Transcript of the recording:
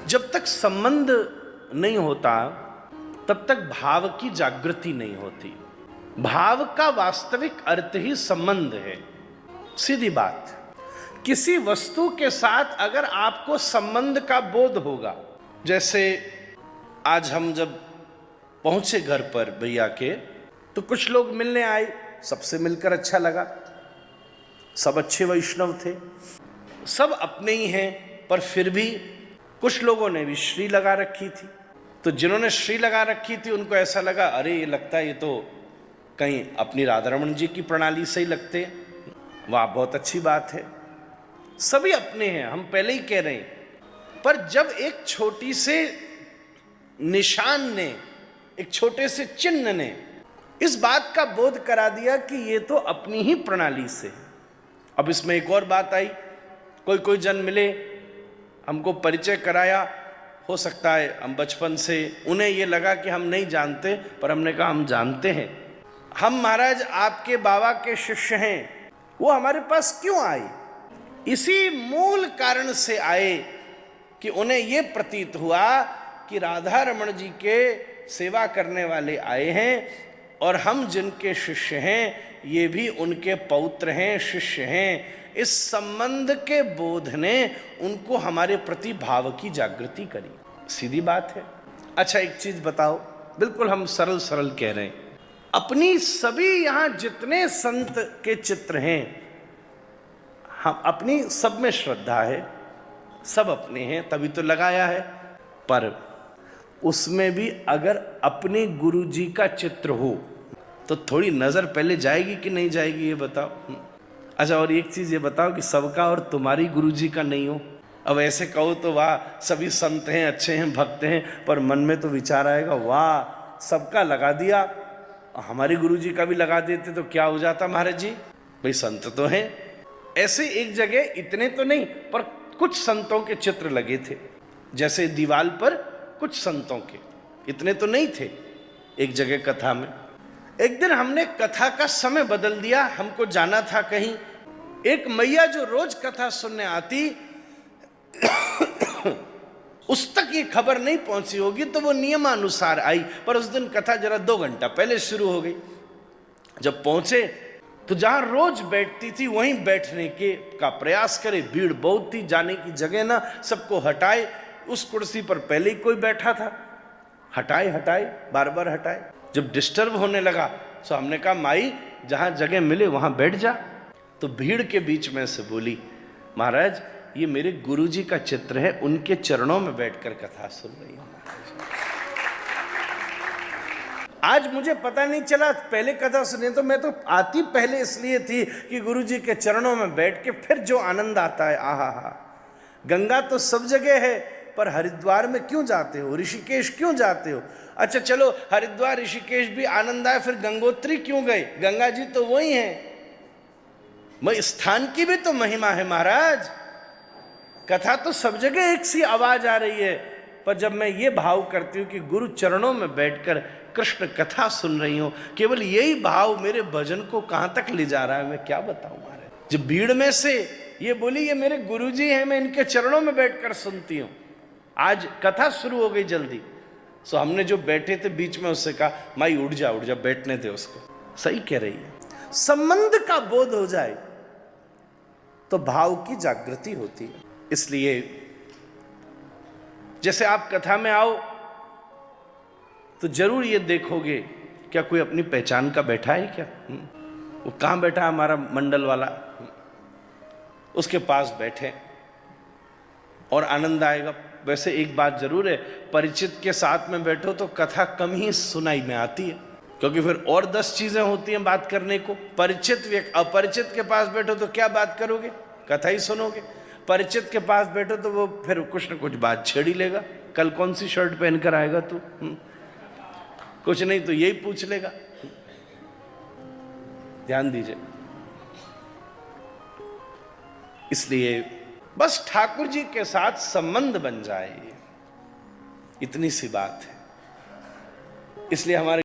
जब तक संबंध नहीं होता तब तक भाव की जागृति नहीं होती। भाव का वास्तविक अर्थ ही संबंध है। सीधी बात। किसी वस्तु के साथ अगर आपको संबंध का बोध होगा, जैसे आज हम जब पहुंचे घर पर भैया के, तो कुछ लोग मिलने आए, सबसे मिलकर अच्छा लगा, सब अच्छे वैष्णव थे, सब अपने ही हैं, पर फिर भी कुछ लोगों ने भी श्री लगा रखी थी। तो जिन्होंने श्री लगा रखी थी उनको ऐसा लगा, अरे ये लगता है ये तो कहीं अपनी राधा रमन जी की प्रणाली से ही लगते हैं, वाह बहुत अच्छी बात है। सभी अपने हैं, हम पहले ही कह रहे हैं। पर जब एक छोटी से निशान ने, एक छोटे से चिन्ह ने इस बात का बोध करा दिया कि ये तो अपनी ही प्रणाली से। अब इसमें एक और बात आई, कोई जन मिले, हमको परिचय कराया, हो सकता है हम बचपन से, उन्हें ये लगा कि हम नहीं जानते, पर हमने कहा हम जानते हैं, हम महाराज आपके बाबा के शिष्य हैं। वो हमारे पास क्यों आए? इसी मूल कारण से आए कि उन्हें ये प्रतीत हुआ कि राधा रमन जी के सेवा करने वाले आए हैं और हम जिनके शिष्य हैं ये भी उनके पौत्र हैं, शिष्य हैं। इस संबंध के बोध ने उनको हमारे प्रति भाव की जागृति करी। सीधी बात है। अच्छा एक चीज बताओ, बिल्कुल हम सरल सरल कह रहे हैं, अपनी सभी यहां जितने संत के चित्र हैं, हम अपनी सब में श्रद्धा है, सब अपने हैं, तभी तो लगाया है। पर उसमें भी अगर अपने गुरु जी का चित्र हो तो थोड़ी नजर पहले जाएगी कि नहीं जाएगी, ये बताओ। अच्छा और एक चीज ये बताओ कि सबका और तुम्हारी गुरु जी का नहीं हो। अब ऐसे कहो तो वाह सभी संत हैं, अच्छे हैं, भक्त हैं, पर मन में तो विचार आएगा, वाह सबका लगा दिया, हमारे गुरु जी का भी लगा देते तो क्या हो जाता महाराज जी, भाई संत तो हैं। ऐसे एक जगह, इतने तो नहीं, पर कुछ संतों के चित्र लगे थे, जैसे दीवाल पर कुछ संतों के, इतने तो नहीं थे। एक जगह कथा में, एक दिन हमने कथा का समय बदल दिया, हमको जाना था कहीं। एक मैया जो रोज कथा सुनने आती उस तक ये खबर नहीं पहुंची होगी, तो वो नियमानुसार आई, पर उस दिन कथा जरा 2 घंटा पहले शुरू हो गई। जब पहुंचे तो जहां रोज बैठती थी वहीं बैठने के का प्रयास करे, भीड़ बहुत थी, जाने की जगह ना, सबको हटाए। उस कुर्सी पर पहले ही कोई बैठा था, हटाए बार बार हटाए। जब डिस्टर्ब होने लगा तो हमने कहा माई जहां जगह मिले वहां बैठ जा। तो भीड़ के बीच में से बोली, महाराज ये मेरे गुरुजी का चित्र है, उनके चरणों में बैठकर कथा सुन रही हूं। आज मुझे पता नहीं चला, पहले कथा सुने तो मैं तो आती पहले इसलिए थी कि गुरुजी के चरणों में बैठ के फिर जो आनंद आता है, आहा हा। गंगा तो सब जगह है, पर हरिद्वार में क्यों जाते हो, ऋषिकेश क्यों जाते हो? अच्छा चलो हरिद्वार ऋषिकेश भी आनंद आए, फिर गंगोत्री क्यों गए? गंगा जी तो वही हैं। स्थान की भी तो महिमा है महाराज। कथा तो सब जगह एक सी आवाज आ रही है, पर जब मैं ये भाव करती हूँ कि गुरु चरणों में बैठकर कृष्ण कथा सुन रही हूँ, केवल यही भाव मेरे भजन को कहाँ तक ले जा रहा है, मैं क्या बताऊँ महाराज। जब भीड़ में से ये बोली ये मेरे गुरुजी हैं, मैं इनके चरणों में बैठकर सुनती हूँ। आज कथा शुरू हो गई जल्दी, सो हमने जो बैठे थे बीच में उससे कहा माई उठ जा बैठने दे उसको। सही कह रही है। संबंध का बोध हो जाए तो भाव की जागृति होती है। इसलिए जैसे आप कथा में आओ तो जरूर ये देखोगे क्या कोई अपनी पहचान का बैठा है क्या? वो कहां बैठा है हमारा मंडल वाला, उसके पास बैठे और आनंद आएगा। वैसे एक बात जरूर है, परिचित के साथ में बैठो तो कथा कम ही सुनाई में आती है, क्योंकि फिर और 10 चीजें होती हैं बात करने को। अपरिचित के पास बैठो तो क्या बात करोगे, कथा ही सुनोगे। परिचित के पास बैठो तो वो फिर कुछ न कुछ बात छेड़ ही लेगा, कल कौन सी शर्ट पहनकर आएगा तू, कुछ नहीं तो यही पूछ लेगा। ध्यान दीजिए। इसलिए बस ठाकुर जी के साथ संबंध बन जाए, इतनी सी बात है। इसलिए हमारे